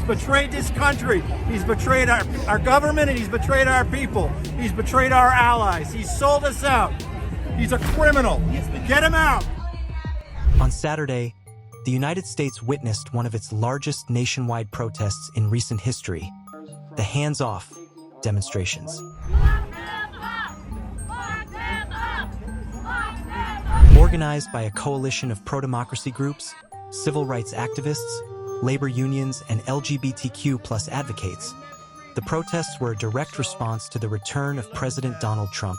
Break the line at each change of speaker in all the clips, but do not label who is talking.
He's betrayed this country. He's betrayed our government, and he's betrayed our people. He's betrayed our allies. He's sold us out. He's a criminal. Get him out.
On Saturday, the United States witnessed one of its largest nationwide protests in recent history, the Hands Off demonstrations. Organized by a coalition of pro-democracy groups, civil rights activists, labor unions, and LGBTQ+ advocates, the protests were a direct response to the return of President Donald Trump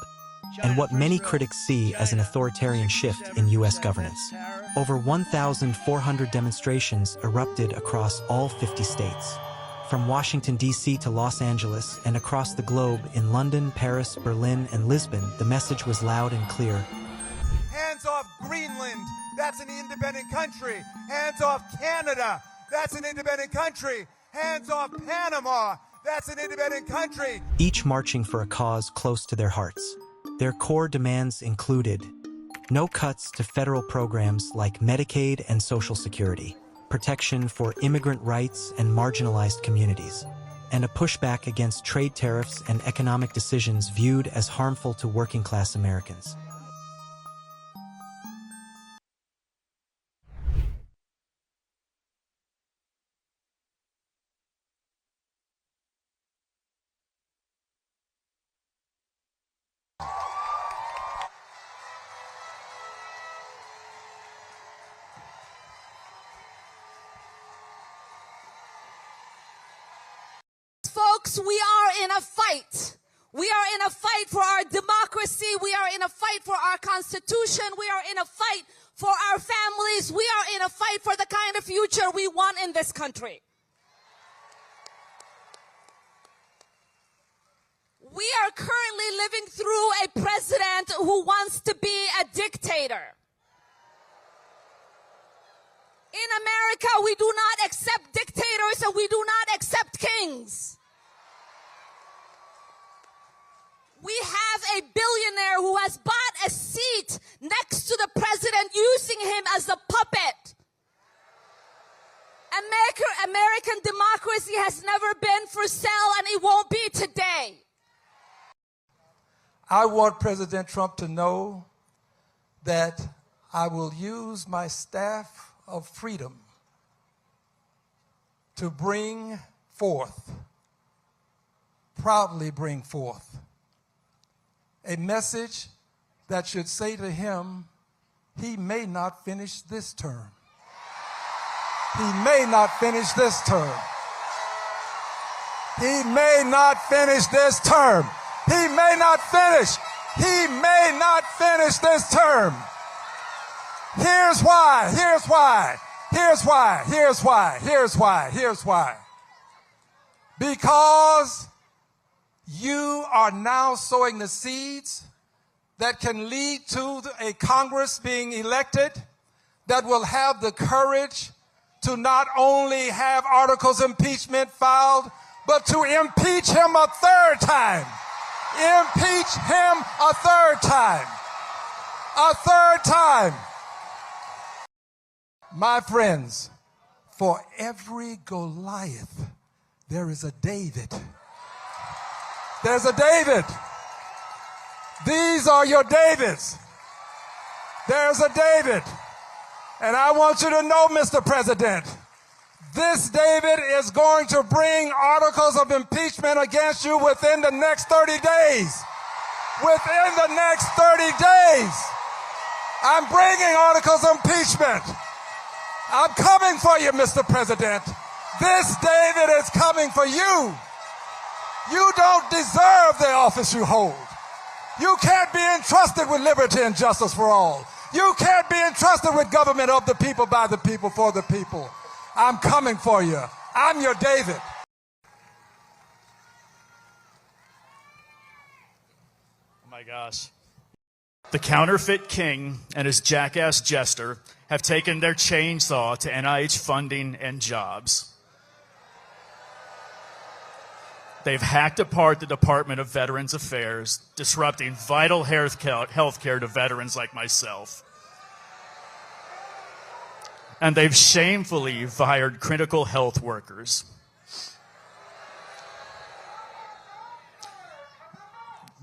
and what many critics see as an authoritarian shift in U.S. governance. Over 1,400 demonstrations erupted across all 50 states. From Washington, D.C. to Los Angeles and across the globe in London, Paris, Berlin, and Lisbon, the message was loud and clear.
Hands off Greenland, that's an independent country. Hands off Canada, that's an independent country. Hands off Panama, that's an independent country.
Each marching for a cause close to their hearts. Their core demands included no cuts to federal programs like Medicaid and Social Security, protection for immigrant rights and marginalized communities, and a pushback against trade tariffs and economic decisions viewed as harmful to working-class Americans.
Folks, we are in a fight. We are in a fight for our democracy. We are in a fight for our Constitution. We are in a fight for our families. We are in a fight for the kind of future we want in this country. We are currently living through a president who wants to be a dictator. In America, we do not accept dictators and we do not accept kings. We have a billionaire who has bought a seat next to the president, using him as a puppet. American democracy has never been for sale, and it won't be today.
I want President Trump to know that I will use my staff of freedom to bring forth, proudly bring forth, a message that should say to him, he may not finish this term. He may not finish this term. He may not finish this term. He may not finish. He may not finish this term. Here's why. Here's why. Here's why. Here's why. Here's why. Here's why. Because you are now sowing the seeds that can lead to a Congress being elected that will have the courage to not only have articles of impeachment filed, but to impeach him a third time. Impeach him a third time. A third time. My friends, for every Goliath, there is a David. There's a David. These are your Davids. There's a David. And I want you to know, Mr. President, this David is going to bring articles of impeachment against you within the next 30 days. Within the next 30 days. I'm bringing articles of impeachment. I'm coming for you, Mr. President. This David is coming for you. You don't deserve the office you hold. You can't be entrusted with liberty and justice for all. You can't be entrusted with government of the people, by the people, for the people. I'm coming for you. I'm your David.
Oh my gosh. The counterfeit king and his jackass jester have taken their chainsaw to NIH funding and jobs. They've hacked apart the Department of Veterans Affairs, disrupting vital health care to veterans like myself. And they've shamefully fired critical health workers.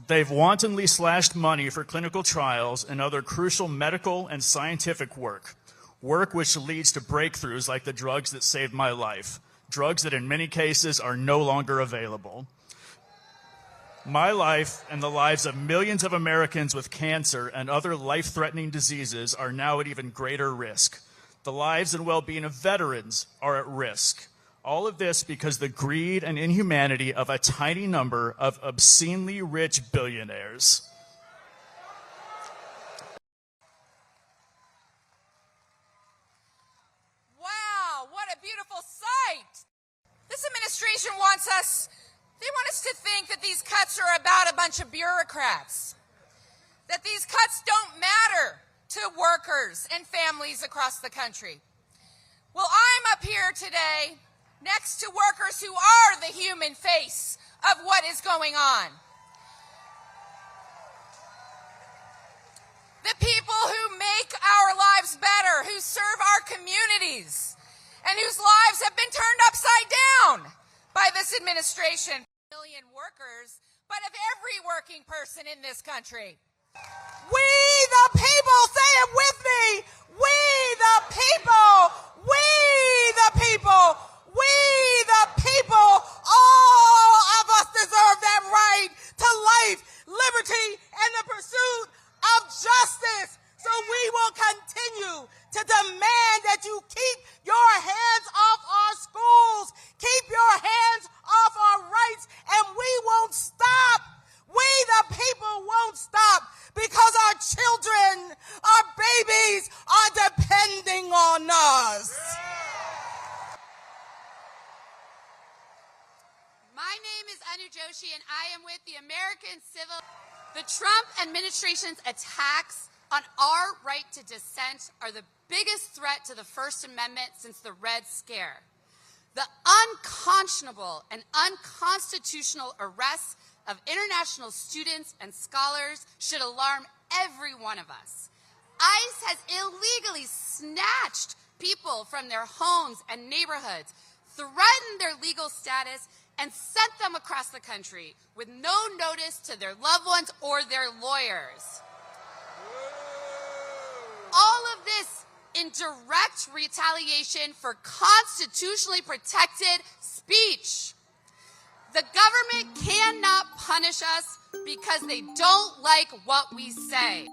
They've wantonly slashed money for clinical trials and other crucial medical and scientific work which leads to breakthroughs like the drugs that saved my life, drugs that in many cases are no longer available. My life and the lives of millions of Americans with cancer and other life-threatening diseases are now at even greater risk. The lives and well-being of veterans are at risk. All of this because the greed and inhumanity of a tiny number of obscenely rich billionaires.
Wow, what a beautiful sight! This administration wants us to think that these cuts are about a bunch of bureaucrats, that these cuts don't matter to workers and families across the country. Well, I'm up here today next to workers who are the human face of what is going on. The people who make our lives better, who serve our communities, and whose lives have been turned upside down by this administration. Million workers, but of every working person in this country. We the people, say it with me, we the people, we the people, we the people, all of us deserve that right to life, liberty, and the pursuit of justice. So we will continue to demand that you keep your hands off our schools, keep your hands off our rights, and we won't stop. We the people won't stop because our children, our babies are depending on us.
My name is Anu Joshi and I am with the American Civil. The Trump administration's attacks on our right to dissent are the biggest threat to the First Amendment since the Red Scare. The unconscionable and unconstitutional arrests of international students and scholars should alarm every one of us. ICE has illegally snatched people from their homes and neighborhoods, threatened their legal status, and sent them across the country with no notice to their loved ones or their lawyers. All of this in direct retaliation for constitutionally protected speech. The government cannot punish us because they don't like what we say.